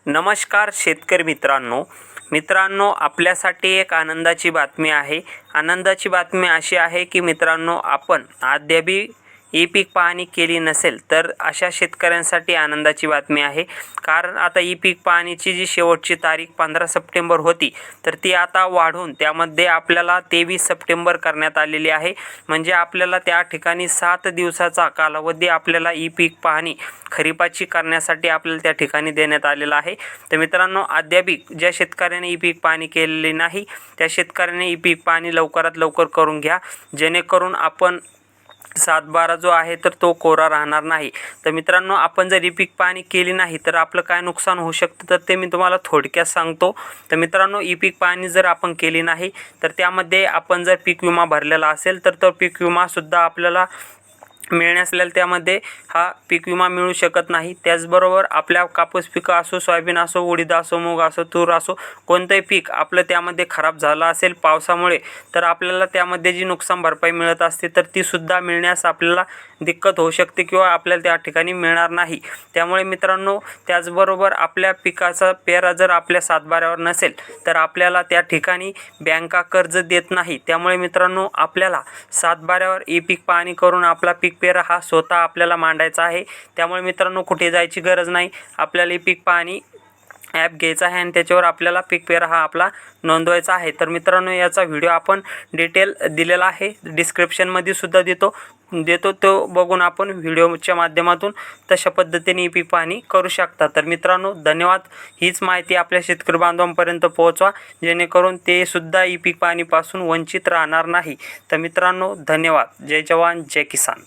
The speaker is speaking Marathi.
नमस्कार शेतकरी मित्रांनो आपल्यासाठी एक आनंदाची बातमी आहे। आनंदाची बातमी अशी आहे की मित्रांनो, आपण अद्यापही ई पीक पाहणी केली नसेल तर अशा शेतकऱ्यांसाठी आनंदाची बातमी आहे। कारण आता ई पीक पाहणीची जी शेवटची तारीख 15 सप्टेंबर होती तर ती आता वाढून त्यामध्ये आपल्याला 23 सप्टेंबर करण्यात आलेली आहे। म्हणजे आपल्याला त्या ठिकाणी 7 दिवसाचा कालावधी आपल्याला ई पीक पाहणी खरीपाची करण्यासाठी आपल्याला त्या ठिकाणी देण्यात आलेला आहे। तर मित्रांनो, अद्यापही ज्या शेतकऱ्यांनी ई पीक पाहणी केलेली नाही त्या शेतकऱ्यांनी ई पीक पाहणी लवकरात लवकर करून घ्या, जेणेकरून आपण 7/12 जो आहे तर तो कोरा राहणार नाही। तर मित्रांनो, आपण जर ई पीक पाहणी केली नाही तर आपलं काय नुकसान होऊ शकतं तर ते मी तुम्हाला थोडक्यात सांगतो। तर मित्रांनो, ई पीक पाहणी जर आपण केली नाही तर त्यामध्ये आपण जर पीक विमा भरलेला असेल तर तो पीक विमा सुद्धा आपल्याला मिळण्यास त्यामध्ये हा पीक विमा मिळू शकत नाही। त्याचबरोबर आपल्या कापूस पिकं असो, सोयाबीन असो, उडीद असो, मूग असो, तूर असो, कोणतेही पीक आपलं त्यामध्ये खराब झालं असेल पावसामुळे तर आपल्याला त्यामध्ये जी नुकसान भरपाई मिळत असते तर ती सुद्धा मिळण्यास आपल्याला दिक्कत होऊ शकते किंवा आपल्याला त्या ठिकाणी मिळणार नाही। त्यामुळे मित्रांनो, त्याचबरोबर आपल्या पिकाचा पेरा जर आपल्या 7/12वर नसेल तर आपल्याला त्या ठिकाणी बँका कर्ज देत नाही। त्यामुळे मित्रांनो, आपल्याला 7/12वर ई पीक पाहणी करून आपला पीक पेरा हा स्वतः आपल्याला मांडायचा आहे। त्यामुळे मित्रांनो, कुठे जायची गरज नाही, आपल्याला ई पीक पाहणी ॲप घ्यायचा आहे आणि त्याच्यावर आपल्याला पीक पेरा हा आपला नोंदवायचा आहे। तर मित्रांनो, याचा व्हिडिओ आपण डिटेल दिलेला आहे, डिस्क्रिप्शनमध्ये सुद्धा देतो तो बघून आपण व्हिडिओच्या माध्यमातून तशा पद्धतीने ई पीक पाहणी करू शकता। तर मित्रांनो, धन्यवाद। हीच माहिती आपल्या शेतकरी बांधवांपर्यंत पोहोचवा, जेणेकरून ते सुद्धा ई पीक पाहणीपासून वंचित राहणार नाही। तर मित्रांनो, धन्यवाद। जय जवान जय किसान।